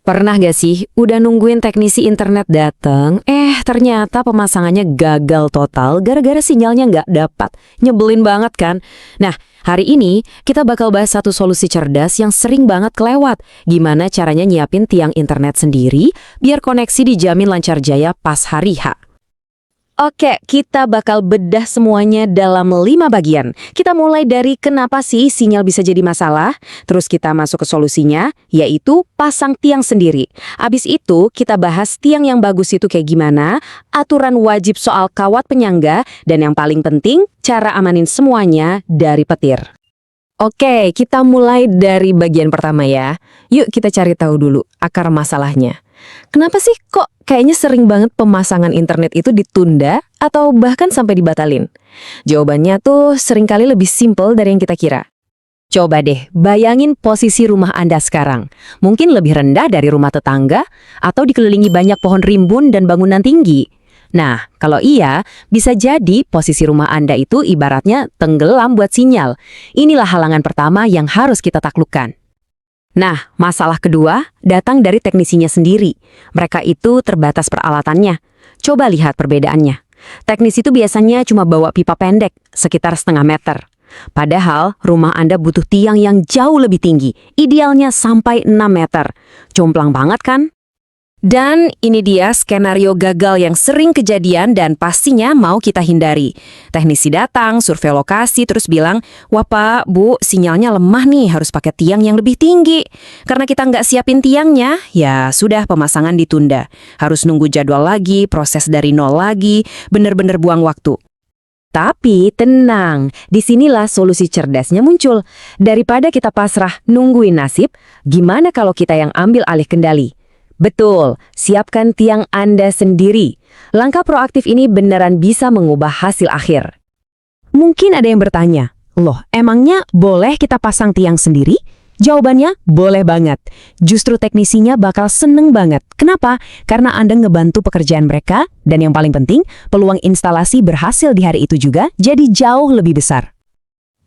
Pernah gak sih, udah nungguin teknisi internet dateng, ternyata pemasangannya gagal total gara-gara sinyalnya nggak dapat. Nyebelin banget kan? Nah, hari ini kita bakal bahas satu solusi cerdas yang sering banget kelewat. Gimana caranya nyiapin tiang internet sendiri, biar koneksi dijamin lancar jaya pas hari H. Oke, kita bakal bedah semuanya dalam 5 bagian. Kita mulai dari kenapa sih sinyal bisa jadi masalah, terus kita masuk ke solusinya, yaitu pasang tiang sendiri. Abis itu, kita bahas tiang yang bagus itu kayak gimana, aturan wajib soal kawat penyangga, dan yang paling penting, cara amanin semuanya dari petir. Oke, kita mulai dari bagian pertama ya. Yuk kita cari tahu dulu akar masalahnya. Kenapa sih kok kayaknya sering banget pemasangan internet itu ditunda atau bahkan sampai dibatalin? Jawabannya tuh seringkali lebih simpel dari yang kita kira. Coba deh, bayangin posisi rumah Anda sekarang. Mungkin lebih rendah dari rumah tetangga atau dikelilingi banyak pohon rimbun dan bangunan tinggi. Nah, kalau iya, bisa jadi posisi rumah Anda itu ibaratnya tenggelam buat sinyal. Inilah halangan pertama yang harus kita taklukkan. Nah, masalah kedua datang dari teknisinya sendiri. Mereka itu terbatas peralatannya. Coba lihat perbedaannya. Teknisi itu biasanya cuma bawa pipa pendek, sekitar setengah meter. Padahal rumah Anda butuh tiang yang jauh lebih tinggi, idealnya sampai 6 meter. Jomplang banget kan? Dan ini dia skenario gagal yang sering kejadian dan pastinya mau kita hindari. Teknisi datang, survei lokasi, terus bilang, "Wah Pak, Bu, sinyalnya lemah nih, harus pakai tiang yang lebih tinggi." Karena kita nggak siapin tiangnya, ya sudah pemasangan ditunda. Harus nunggu jadwal lagi, proses dari nol lagi, bener-bener buang waktu. Tapi tenang, disinilah solusi cerdasnya muncul. Daripada kita pasrah nungguin nasib, gimana kalau kita yang ambil alih kendali? Betul, siapkan tiang Anda sendiri. Langkah proaktif ini beneran bisa mengubah hasil akhir. Mungkin ada yang bertanya, loh emangnya boleh kita pasang tiang sendiri? Jawabannya, boleh banget. Justru teknisinya bakal seneng banget. Kenapa? Karena Anda ngebantu pekerjaan mereka, dan yang paling penting, peluang instalasi berhasil di hari itu juga jadi jauh lebih besar.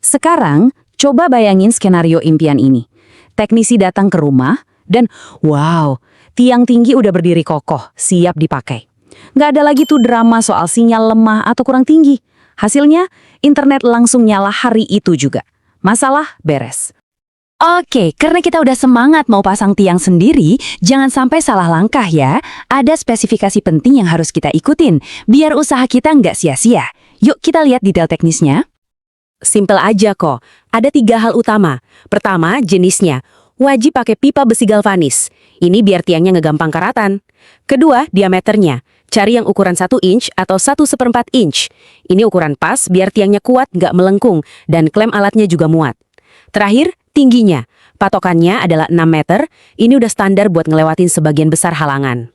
Sekarang, coba bayangin skenario impian ini. Teknisi datang ke rumah, dan wow, tiang tinggi udah berdiri kokoh, siap dipakai. Nggak ada lagi tuh drama soal sinyal lemah atau kurang tinggi. Hasilnya, internet langsung nyala hari itu juga. Masalah beres. Oke, karena kita udah semangat mau pasang tiang sendiri, jangan sampai salah langkah ya. Ada spesifikasi penting yang harus kita ikutin, biar usaha kita nggak sia-sia. Yuk kita lihat detail teknisnya. Simpel aja kok, ada 3 hal utama. Pertama, jenisnya. Wajib pakai pipa besi galvanis. Ini biar tiangnya ngegampang karatan. Kedua, diameternya. Cari yang ukuran 1 inch atau 1/4 inch. Ini ukuran pas biar tiangnya kuat nggak melengkung dan klem alatnya juga muat. Terakhir, tingginya. Patokannya adalah 6 meter. Ini udah standar buat ngelewatin sebagian besar halangan.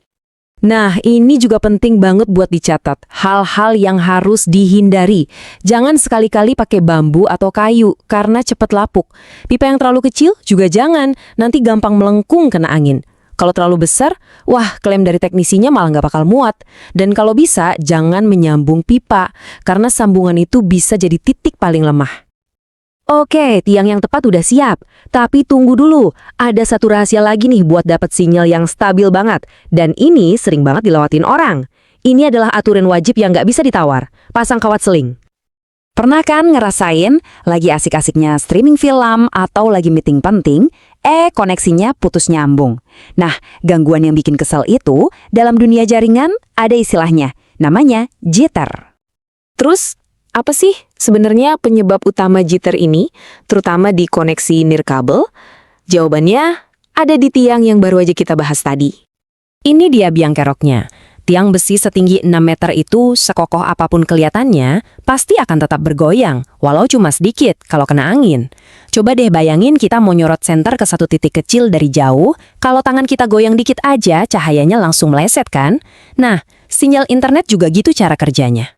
Nah, ini juga penting banget buat dicatat. Hal-hal yang harus dihindari. Jangan sekali-kali pakai bambu atau kayu, karena cepat lapuk. Pipa yang terlalu kecil juga jangan, nanti gampang melengkung kena angin. Kalau terlalu besar, wah klaim dari teknisinya malah nggak bakal muat. Dan kalau bisa, jangan menyambung pipa, karena sambungan itu bisa jadi titik paling lemah. Oke, tiang yang tepat udah siap. Tapi tunggu dulu, ada satu rahasia lagi nih buat dapat sinyal yang stabil banget. Dan ini sering banget dilewatin orang. Ini adalah aturan wajib yang nggak bisa ditawar. Pasang kawat seling. Pernah kan ngerasain lagi asik-asiknya streaming film atau lagi meeting penting, koneksinya putus nyambung. Nah, gangguan yang bikin kesel itu, dalam dunia jaringan ada istilahnya, namanya jitter. Terus, apa sih sebenarnya penyebab utama jitter ini, terutama di koneksi nirkabel? Jawabannya ada di tiang yang baru aja kita bahas tadi. Ini dia biang keroknya. Tiang besi setinggi 6 meter itu sekokoh apapun kelihatannya, pasti akan tetap bergoyang, walau cuma sedikit kalau kena angin. Coba deh bayangin kita mau nyorot senter ke satu titik kecil dari jauh, kalau tangan kita goyang dikit aja, cahayanya langsung meleset kan? Nah, sinyal internet juga gitu cara kerjanya.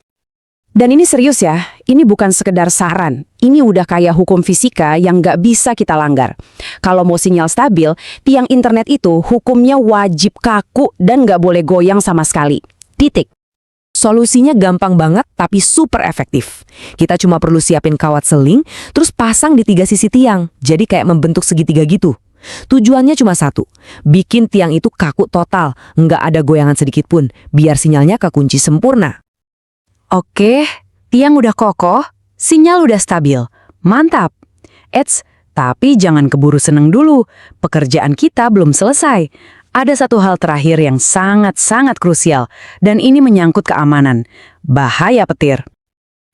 Dan ini serius ya, ini bukan sekedar saran. Ini udah kayak hukum fisika yang nggak bisa kita langgar. Kalau mau sinyal stabil, tiang internet itu hukumnya wajib kaku dan nggak boleh goyang sama sekali. Titik. Solusinya gampang banget tapi super efektif. Kita cuma perlu siapin kawat seling, terus pasang di 3 sisi tiang. Jadi kayak membentuk segitiga gitu. Tujuannya cuma satu, bikin tiang itu kaku total, nggak ada goyangan sedikit pun, biar sinyalnya kekunci sempurna. Oke, tiang udah kokoh, sinyal udah stabil. Mantap. Eits, tapi jangan keburu seneng dulu. Pekerjaan kita belum selesai. Ada satu hal terakhir yang sangat-sangat krusial, dan ini menyangkut keamanan. Bahaya petir.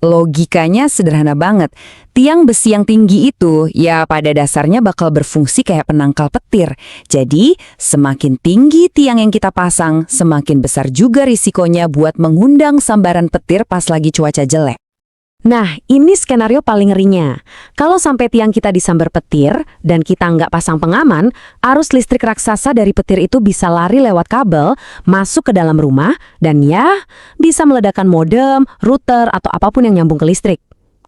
Logikanya sederhana banget. Tiang besi yang tinggi itu ya pada dasarnya bakal berfungsi kayak penangkal petir. Jadi, semakin tinggi tiang yang kita pasang, semakin besar juga risikonya buat mengundang sambaran petir pas lagi cuaca jelek. Nah, ini skenario paling ngerinya. Kalau sampai tiang kita disambar petir dan kita nggak pasang pengaman, arus listrik raksasa dari petir itu bisa lari lewat kabel, masuk ke dalam rumah, dan ya, bisa meledakkan modem, router, atau apapun yang nyambung ke listrik.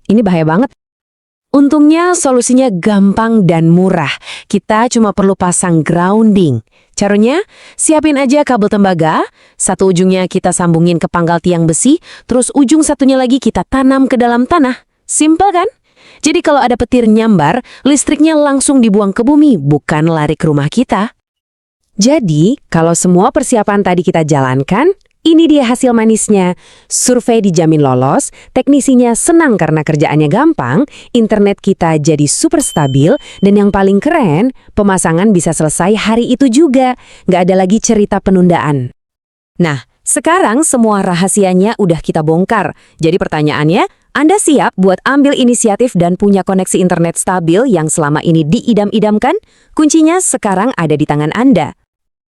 Ini bahaya banget. Untungnya solusinya gampang dan murah. Kita cuma perlu pasang grounding. Caranya, siapin aja kabel tembaga, satu ujungnya kita sambungin ke pangkal tiang besi, terus ujung satunya lagi kita tanam ke dalam tanah. Simpel kan? Jadi kalau ada petir nyambar, listriknya langsung dibuang ke bumi, bukan lari ke rumah kita. Jadi, kalau semua persiapan tadi kita jalankan, ini dia hasil manisnya. Survei dijamin lolos, teknisinya senang karena kerjaannya gampang, internet kita jadi super stabil, dan yang paling keren, pemasangan bisa selesai hari itu juga. Nggak ada lagi cerita penundaan. Nah, sekarang semua rahasianya udah kita bongkar. Jadi pertanyaannya, Anda siap buat ambil inisiatif dan punya koneksi internet stabil yang selama ini diidam-idamkan? Kuncinya sekarang ada di tangan Anda.